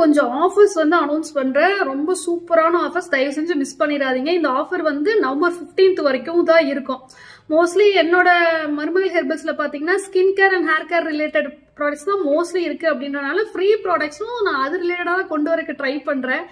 கொஞ்சம் ஆஃபர்ஸ் வந்து அனௌன்ஸ் பண்றேன். ரொம்ப சூப்பரான ஆஃபர்ஸ், தயவு செஞ்சு மிஸ் பண்ணிடாதீங்க. இந்த ஆஃபர் வந்து நவம்பர் 15th வரைக்கும் தான் இருக்கும். மோஸ்ட்லி என்னோட மருமகள் ஹெர்பல்ஸ்ல பாத்தீங்கன்னா skin care and hair care related products தான் மோஸ்ட்லி இருக்கு அப்படின்றனால ஃப்ரீ ப்ராடக்ட்ஸும் நான் அது ரிலேட்டடாக கொண்டு வரக்கு ட்ரை பண்றேன்.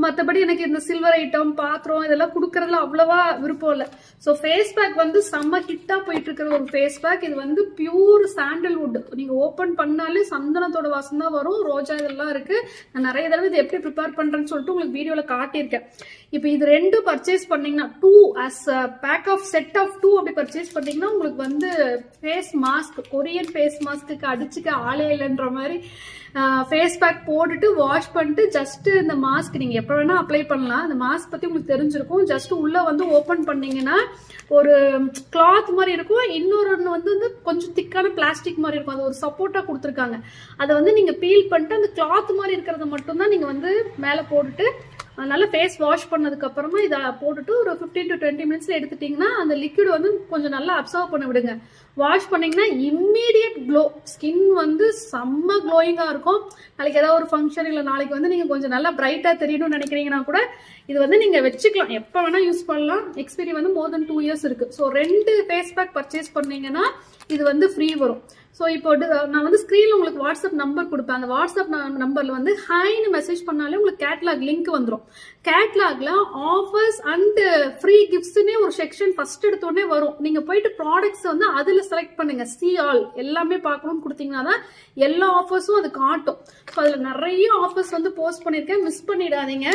மற்றபடி எனக்கு இந்த சில்வர் ஐட்டம் பாத்திரம் இதெல்லாம் கொடுக்கறதுல அவ்வளவா விருப்பம் இல்லை. ஸோ ஃபேஸ் பேக் வந்து செம்ம ஹிட்டா போயிட்டு இருக்கிற ஒரு ஃபேஸ் பேக். இது வந்து பியூர் சாண்டல்வுட். நீங்க ஓப்பன் பண்ணாலே சந்தனத்தோட வாசம் தான் வரும். ரோஜா இதெல்லாம் இருக்கு. நான் நிறைய தடவை இது எப்படி ப்ரிப்பேர் பண்றேன்னு சொல்லிட்டு உங்களுக்கு வீடியோல காட்டியிருக்கேன். இப்போ இது ரெண்டும் பர்ச்சேஸ் பண்ணீங்கன்னா 2 as pack of set of 2 அப்படி பர்ச்சேஸ் பண்ணீங்கன்னா உங்களுக்கு வந்து ஃபேஸ் மாஸ்க், கொரியன் ஃபேஸ் மாஸ்க்கு அடிச்சுக்க ஆளே இல்லைன்ற மாதிரி ஃபேஸ் பேக் போட்டுட்டு வாஷ் பண்ணிட்டு ஜஸ்ட் இந்த மாஸ்க் நீங்க எப்ப வேணா அப்ளை பண்ணலாம். இந்த மாஸ்க் பத்தி உங்களுக்கு தெரிஞ்சிருக்கும். ஜஸ்ட் உள்ள வந்து ஓபன் பண்ணீங்கன்னா ஒரு கிளாத் மாதிரி இருக்கும். இன்னொரு வந்து கொஞ்சம் திக்கான பிளாஸ்டிக் மாதிரி இருக்கும். அது ஒரு சப்போர்ட்டா கொடுத்துருக்காங்க. அதை வந்து நீங்க பீல் பண்ணிட்டு அந்த கிளாத் மாதிரி இருக்கிறத மட்டும் தான் நீங்க வந்து மேல போட்டுட்டு அதனால ஃபேஸ் வாஷ் பண்ணதுக்கு அப்புறமா இதை போட்டுட்டு ஒரு 15 to 20 மினிட்ஸ்ல எடுத்துட்டீங்கன்னா அந்த லிக்விட் வந்து கொஞ்சம் நல்லா அப்சர்வ் பண்ண விடுங்க. வாஷ் பண்ணீங்கன்னா இம்மீடியட் க்ளோ, ஸ்கின் வந்து செம்ம க்ளோயிங்கா இருக்கும். நாளைக்கு ஏதாவது ஒரு ஃபங்க்ஷன் இல்லை நாளைக்கு வந்து நீங்க கொஞ்சம் நல்லா பிரைட்டா தெரியணும்னு நினைக்கிறீங்கன்னா கூட இது வந்து நீங்க வச்சுக்கலாம், எப்ப வேணா யூஸ் பண்ணலாம். எக்ஸ்பீரி வந்து more than 2 years இருக்கு. ஸோ 2 ஃபேஸ் பேக் பர்ச்சேஸ் பண்ணீங்கன்னா இது வந்து ஃப்ரீ வரும். ஸோ இப்போ நான் வந்து ஸ்க்ரீன்ல உங்களுக்கு வாட்ஸ்அப் நம்பர் கொடுப்பேன். அந்த வாட்ஸ்அப் நம்பர்ல வந்து ஹாய்னு மெசேஜ் பண்ணாலே உங்களுக்கு கேட்லாக் லிங்க் வந்துடும். கேட்லாக்ல ஆஃபர்ஸ் அண்ட் ஃப்ரீ கிஃப்ட்ஸ்னே ஒரு செக்ஷன் ஃபர்ஸ்ட் எடுத்தோடனே வரும். நீங்க போயிட்டு ப்ராடக்ட்ஸ் வந்து அதுல செலக்ட் பண்ணுங்க. சி ஆல் எல்லாமே பார்க்கணும்னு கொடுத்தீங்கன்னா தான் எல்லா ஆஃபர்ஸும் அது காட்டும். ஸோ அதுல நிறைய ஆஃபர்ஸ் வந்து போஸ்ட் பண்ணிருக்கேன், மிஸ் பண்ணிடாதீங்க.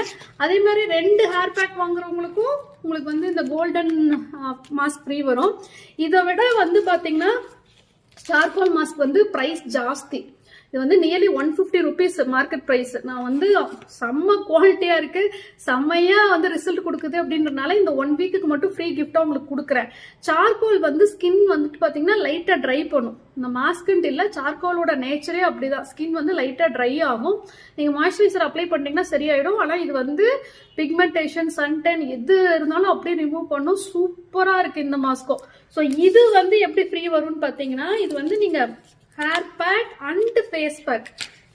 அதே மாதிரி 2 ஹேர் பேக் வாங்குறவங்களுக்கும் உங்களுக்கு வந்து இந்த கோல்டன் மாஸ்க் ஃப்ரீ வரும். இதை விட வந்து பாத்தீங்கன்னா சார்கோல் மாஸ்க் வந்து பிரைஸ் ஜாஸ்தி. இது வந்து நியர்லி 150 rupees மார்க்கெட் பிரைஸ். நான் வந்து செம்ம குவாலிட்டியா இருக்கு, செம்மையா வந்து ரிசல்ட் கொடுக்குது அப்படின்றனால இந்த 1 வீக்குக்கு மட்டும் ஃப்ரீ கிஃப்டா உங்களுக்கு கொடுக்குறேன். சார்கோல் வந்து ஸ்கின் வந்துட்டு பாத்தீங்கன்னா லைட்டா ட்ரை பண்ணும். இந்த மாஸ்க்குன்ட்டு இல்லை, சார்கோலோட நேச்சரே அப்படிதான். ஸ்கின் வந்து லைட்டா ட்ரை ஆகும். நீங்க மாய்ஸ்சரைசர் அப்ளை பண்ணீங்கன்னா சரியாயிடும். ஆனா இது வந்து பிக்மெண்டேஷன், சன்டென் எது இருந்தாலும் அப்படியே ரிமூவ் பண்ணும். சூப்பரா இருக்கு இந்த மாஸ்க்கும். ஸோ இது வந்து எப்படி ஃப்ரீ வரும்னு பாத்தீங்கன்னா இது வந்து நீங்க hair pack and face pack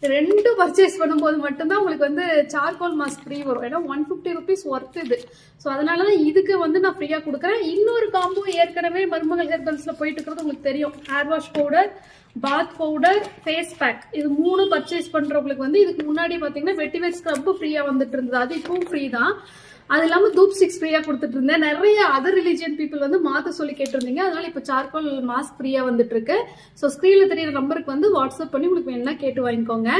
2 purchase பண்ணும்போது மட்டும்தான் உங்களுக்கு வந்து சார்கோல் மாஸ்க் ஃப்ரீ வரும். ஏன்னா 150 rupees ஒர்த் இது. ஸோ அதனாலதான் இதுக்கு வந்து நான் ஃப்ரீயா கொடுக்குறேன். இன்னொரு காம்போ ஏற்கனவே மருமகள் ஹெர்பல்ஸ்ல போயிட்டு இருக்கிறது உங்களுக்கு தெரியும். Hair wash powder, bath powder, face pack, இது 3 பர்ச்சேஸ் பண்றவங்களுக்கு வந்து இதுக்கு முன்னாடி பாத்தீங்கன்னா வெட்டிவேர் ஸ்க்ரப் ஃப்ரீயா வந்துட்டு இருந்தது. அது இப்பவும் ஃப்ரீ தான். அது இல்லாம தூப் ஸ்டிக்ஸ் ஃப்ரீயா கொடுத்துட்டு இருந்தேன். நிறைய அதர் ரிலிஜியன் பீப்புள் வந்து மாத்த சொல்லி கேட்டிருந்தீங்க. அதனால இப்ப சார்கோல் மாஸ்க் ஃப்ரீயா வந்துட்டு இருக்கு. ஸோ ஸ்கிரீன்ல தெரியுற நம்பருக்கு வந்து வாட்ஸ்அப் பண்ணி உங்களுக்கு வேணா கேட்டு வாங்கிக்கோங்க.